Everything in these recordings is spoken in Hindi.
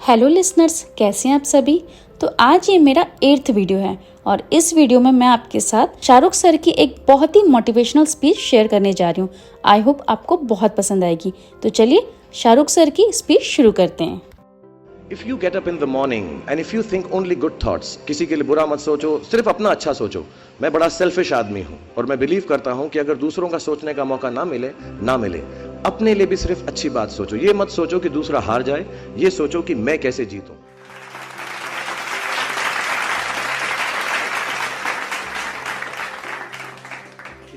हेलो लिसनर्स, कैसे हैं आप सभी। तो आज ये मेरा 8th वीडियो है और इस वीडियो में मैं आपके साथ शाहरुख सर की एक बहुत ही मोटिवेशनल स्पीच शेयर करने जा रही हूँ। आई होप आपको बहुत पसंद आएगी। तो चलिए शाहरुख सर की स्पीच शुरू करते हैं। If you get up in the morning and if you think only good thoughts, किसी के लिए बुरा मत सोचो, सिर्फ अपना अच्छा सोचो। मैं बड़ा सेल्फिश आदमी हूँ और मैं बिलीव करता हूँ कि अगर दूसरों का सोचने का मौका ना मिले, अपने लिए भी सिर्फ अच्छी बात सोचो। ये मत सोचो कि दूसरा हार जाए, ये सोचो कि मैं कैसे जीतूं।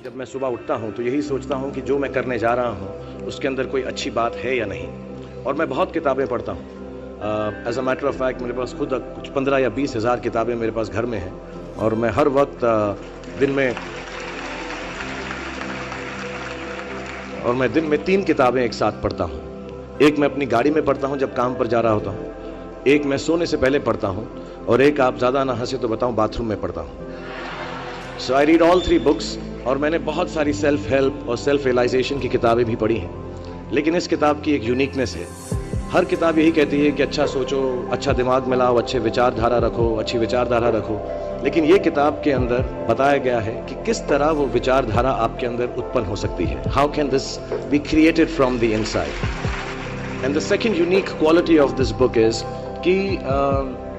जब मैं सुबह उठता हूँ तो यही सोचता हूँ कि जो मैं करने जा रहा हूँ उसके अंदर कोई अच्छी बात है या नहीं। और मैं बहुत किताबें पढ़ता हूँ। As a matter of fact मेरे पास खुद कुछ 15 या 20 हज़ार किताबें मेरे पास घर में हैं और मैं हर वक्त दिन में 3 किताबें एक साथ पढ़ता हूँ। एक मैं अपनी गाड़ी में पढ़ता हूँ जब काम पर जा रहा होता हूँ, एक मैं सोने से पहले पढ़ता हूँ और एक, आप ज़्यादा ना हंसे तो बताऊँ, बाथरूम में पढ़ता हूँ। सो आई रीड ऑल 3 बुक्स और मैंने बहुत सारी सेल्फ हेल्प और सेल्फ रियलाइजेशन की किताबें भी पढ़ी हैं। लेकिन इस किताब की एक यूनिकनेस है। हर किताब यही कहती है कि अच्छा सोचो, अच्छा दिमाग में लाओ, अच्छी विचारधारा रखो। लेकिन ये किताब के अंदर बताया गया है कि किस तरह वो विचारधारा आपके अंदर उत्पन्न हो सकती है। How can this be created from the inside. And the second unique quality of this book is कि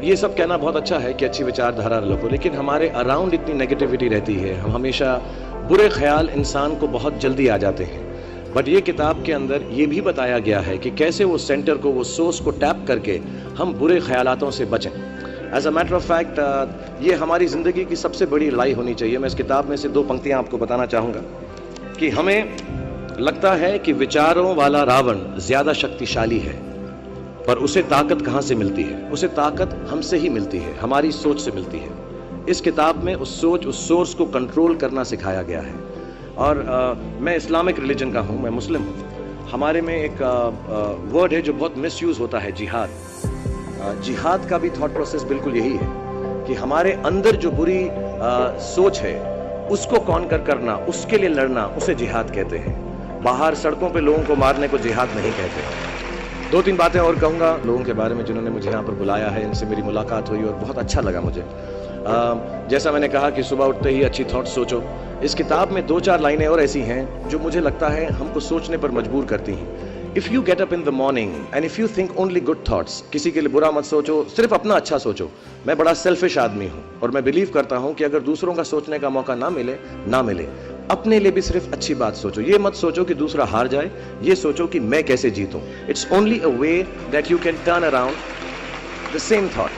ये सब कहना बहुत अच्छा है कि अच्छी विचारधारा रखो, लेकिन हमारे अराउंड इतनी नेगेटिविटी रहती है, हम हमेशा बुरे ख्याल इंसान को बहुत जल्दी आ जाते हैं। बट ये किताब के अंदर ये भी बताया गया है कि कैसे वो सेंटर को, वो सोर्स को टैप करके हम बुरे ख्यालातों से बचें। As a matter of fact ये हमारी ज़िंदगी की सबसे बड़ी लड़ाई होनी चाहिए। मैं इस किताब में से 2 पंक्तियाँ आपको बताना चाहूँगा कि हमें लगता है कि विचारों वाला रावण ज़्यादा शक्तिशाली है, पर उसे ताकत कहाँ से मिलती है? उसे ताकत हमसे ही मिलती है, हमारी सोच से मिलती है। इस किताब में उस सोर्स को कंट्रोल करना सिखाया गया है। और मैं इस्लामिक रिलीजन का हूँ, मैं मुस्लिम हूँ। हमारे में एक वर्ड है जो बहुत मिसयूज़ होता है, जिहाद। जिहाद का भी थॉट प्रोसेस बिल्कुल यही है कि हमारे अंदर जो बुरी सोच है उसको कॉन्कर करना, उसके लिए लड़ना, उसे जिहाद कहते हैं। बाहर सड़कों पे लोगों को मारने को जिहाद नहीं कहते। 2-3 बातें और कहूँगा लोगों के बारे में जिन्होंने मुझे यहाँ पर बुलाया है, इनसे मेरी मुलाकात हुई और बहुत अच्छा लगा मुझे। जैसा मैंने कहा कि सुबह उठते ही अच्छी थॉट्स सोचो। इस किताब में 2-4 लाइनें और ऐसी हैं जो मुझे लगता है हमको सोचने पर मजबूर करती हैं। If you get up in the morning and if you think only good thoughts, किसी के लिए बुरा मत सोचो, सिर्फ अपना अच्छा सोचो। मैं बड़ा सेल्फिश आदमी हूँ और मैं बिलीव करता हूँ कि अगर दूसरों का सोचने का मौका ना मिले, अपने लिए भी सिर्फ अच्छी बात सोचो। ये मत सोचो कि दूसरा हार जाए, ये सोचो कि मैं कैसे जीतूं। It's only a way that you can turn around the same thought.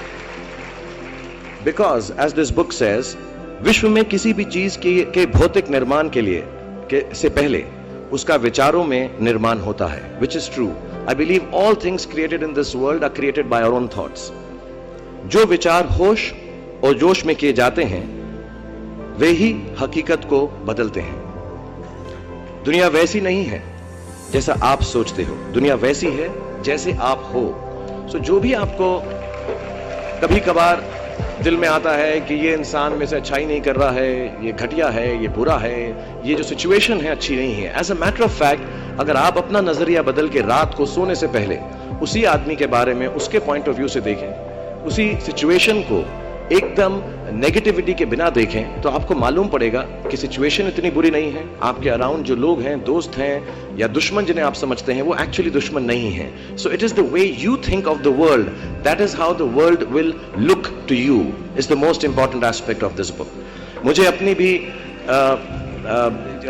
Because as this book says, विश्व में किसी भी चीज के भौतिक निर्माण से पहले उसका विचारों में निर्माण होता है, which is true. I believe all things created in this world are created by our own thoughts. जो विचार होश और जोश में किए जाते हैं वे ही हकीकत को बदलते हैं। दुनिया वैसी नहीं है जैसा आप सोचते हो, दुनिया वैसी है जैसे आप हो। सो जो भी आपको कभी कभार दिल में आता है कि ये इंसान में से अच्छाई नहीं कर रहा है, ये घटिया है, ये बुरा है, ये जो सिचुएशन है अच्छी नहीं है, as a matter of fact अगर आप अपना नजरिया बदल के रात को सोने से पहले उसी आदमी के बारे में उसके पॉइंट ऑफ व्यू से देखें, उसी सिचुएशन को एकदम नेगेटिविटी के बिना देखें, तो आपको मालूम पड़ेगा कि सिचुएशन इतनी बुरी नहीं है। आपके अराउंड जो लोग हैं, दोस्त हैं या दुश्मन जिन्हें आप समझते हैं, वो एक्चुअली दुश्मन नहीं है। So it is the way you think of the world, that is how the world will look to you, is the most important aspect of this book. मुझे अपनी भी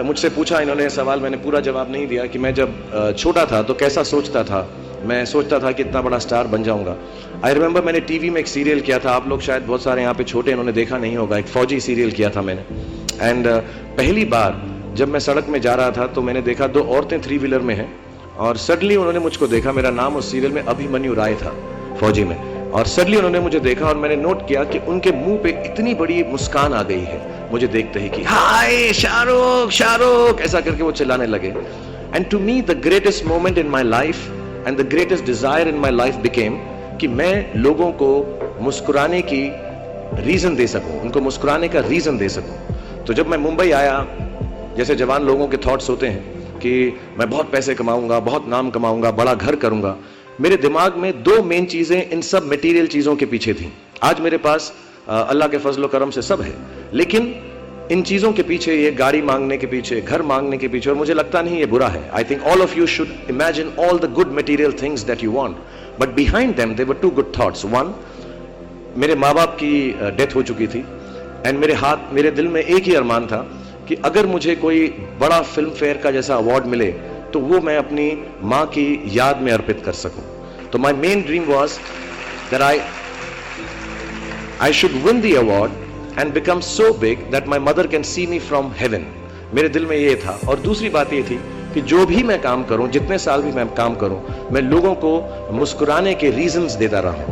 मुझसे पूछा इन्होंने सवाल, मैंने पूरा जवाब नहीं दिया कि मैं जब छोटा था तो कैसा सोचता था। मैं सोचता था कि इतना बड़ा स्टार बन जाऊंगा। आई रिमेंबर मैंने टीवी में एक सीरियल किया था, आप लोग शायद बहुत सारे यहाँ पे छोटे इन्होंने देखा नहीं होगा, एक फौजी सीरियल किया था मैंने। एंड पहली बार जब मैं सड़क में जा रहा था तो मैंने देखा 2 औरतें 3 व्हीलर में हैं और सडनली उन्होंने मुझको देखा। मेरा नाम उस सीरियल में अभिमन्यु राय था, फौजी में। और सडनली उन्होंने मुझे देखा और मैंने नोट किया कि उनके मुंह पे इतनी बड़ी मुस्कान आ गई है मुझे देखते ही कि हाय शाहरुख शाहरुख, ऐसा करके वो चिल्लाने लगे। And to me the greatest moment in my life and the greatest desire in my life became कि मैं लोगों को मुस्कुराने की रीजन दे सकूं, उनको मुस्कुराने का रीजन दे सकूं। तो जब मैं मुंबई आया, जैसे जवान लोगों के थॉट्स होते हैं कि मैं बहुत पैसे कमाऊंगा, बहुत नाम कमाऊंगा, बड़ा घर करूंगा, मेरे दिमाग में दो मेन चीजें इन सब मटेरियल चीजों के पीछे थी। आज मेरे पास अल्लाह के फजल करम से सब है, लेकिन इन चीजों के पीछे, ये गाड़ी मांगने के पीछे, घर मांगने के पीछे, और मुझे लगता नहीं ये बुरा है। I think all of you should imagine all the good material things that you want, but behind them there were two good thoughts. One, मेरे माँ बाप की डेथ हो चुकी थी, एंड मेरे दिल में एक ही अरमान था कि अगर मुझे कोई बड़ा फिल्म फेयर का जैसा अवार्ड मिले तो वो मैं अपनी माँ की याद में अर्पित कर सकूं। तो my main dream was that I should win the award and become so big that my mother can see me from heaven. मेरे दिल में ये था। और दूसरी बात ये थी कि जो भी मैं काम करूं, जितने साल भी मैं काम करूं, मैं लोगों को मुस्कुराने के रीजंस देता रहूं।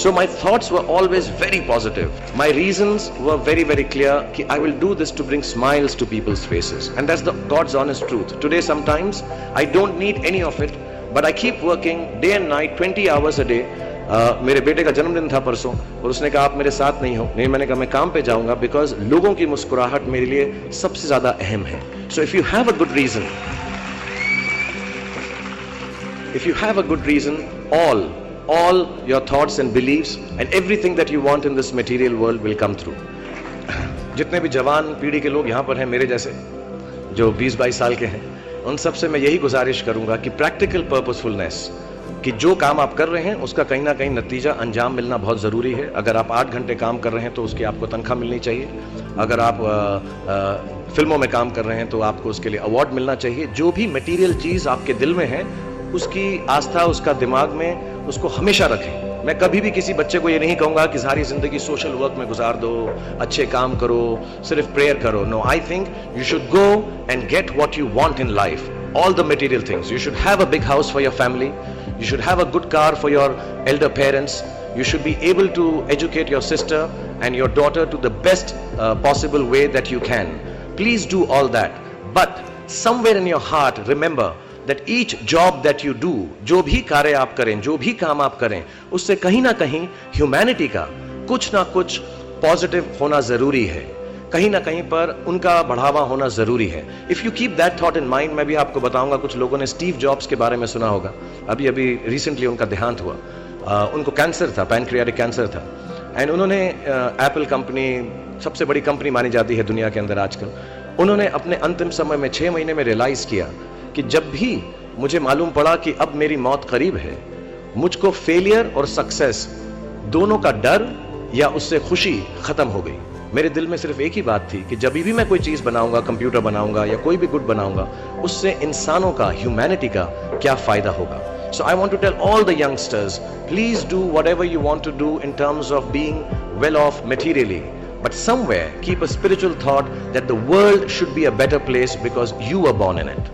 So my thoughts were always very positive. My reasons were very, very clear कि I will do this to bring smiles to people's faces. And that's the God's honest truth. Today sometimes I don't need any of it, but I keep working day and night, 20 hours a day. मेरे बेटे का जन्मदिन था परसों, और उसने कहा आप मेरे साथ नहीं हो। नहीं, मैंने कहा मैं काम पे जाऊंगा, बिकॉज लोगों की मुस्कुराहट मेरे लिए सबसे ज्यादा अहम है। So if you have a good reason, all your thoughts and beliefs and everything that you want in this material world will come through. जितने भी जवान पीढ़ी के लोग यहाँ पर हैं, मेरे जैसे जो 20-22 साल के हैं, उन सब से मैं यही गुजारिश करूंगा कि प्रैक्टिकल पर्पसफुलनेस, कि जो काम आप कर रहे हैं उसका कहीं ना कहीं नतीजा, अंजाम मिलना बहुत ज़रूरी है। अगर आप 8 घंटे काम कर रहे हैं तो उसकी आपको तनख्वाह मिलनी चाहिए। अगर आप फिल्मों में काम कर रहे हैं तो आपको उसके लिए अवार्ड मिलना चाहिए। जो भी मटेरियल चीज़ आपके दिल में है, उसकी आस्था, उसका दिमाग में, उसको हमेशा रखें। मैं कभी भी किसी बच्चे को ये नहीं कहूँगा कि सारी ज़िंदगी सोशल वर्क में गुजार दो, अच्छे काम करो, सिर्फ प्रेयर करो। No, I think you should go and get what you want in life, all the material things. You should have a big house for your family. You should have a good car for your elder parents. You should be able to educate your sister and your daughter to the best possible way that you can. Please do all that. But somewhere in your heart, remember that each job that you do, जो भी कार्य आप करें, जो भी काम आप करें, उससे कहीं ना कहीं humanity का कुछ ना कुछ पॉजिटिव होना जरूरी है। कहीं ना कहीं पर उनका बढ़ावा होना जरूरी है। If you keep that thought in mind, मैं भी आपको बताऊंगा, कुछ लोगों ने स्टीव जॉब्स के बारे में सुना होगा। अभी रिसेंटली उनका देहांत हुआ। उनको कैंसर था, पैनक्रियाटिक कैंसर था, एंड उन्होंने एप्पल कंपनी, सबसे बड़ी कंपनी मानी जाती है दुनिया के अंदर आजकल, उन्होंने अपने अंतिम समय में 6 महीने में रियलाइज किया कि जब भी मुझे मालूम पड़ा कि अब मेरी मौत करीब है, मुझको फेलियर और सक्सेस दोनों का डर या उससे खुशी खत्म हो गई। मेरे दिल में सिर्फ एक ही बात थी कि जब भी मैं कोई चीज बनाऊंगा, कंप्यूटर बनाऊंगा या कोई भी गुड बनाऊंगा, उससे इंसानों का, ह्यूमैनिटी का क्या फायदा होगा। So I want to tell all the youngsters, please do whatever you want to do in terms of being well off materially, but somewhere keep a spiritual thought that the world should be a better place because you were born in it.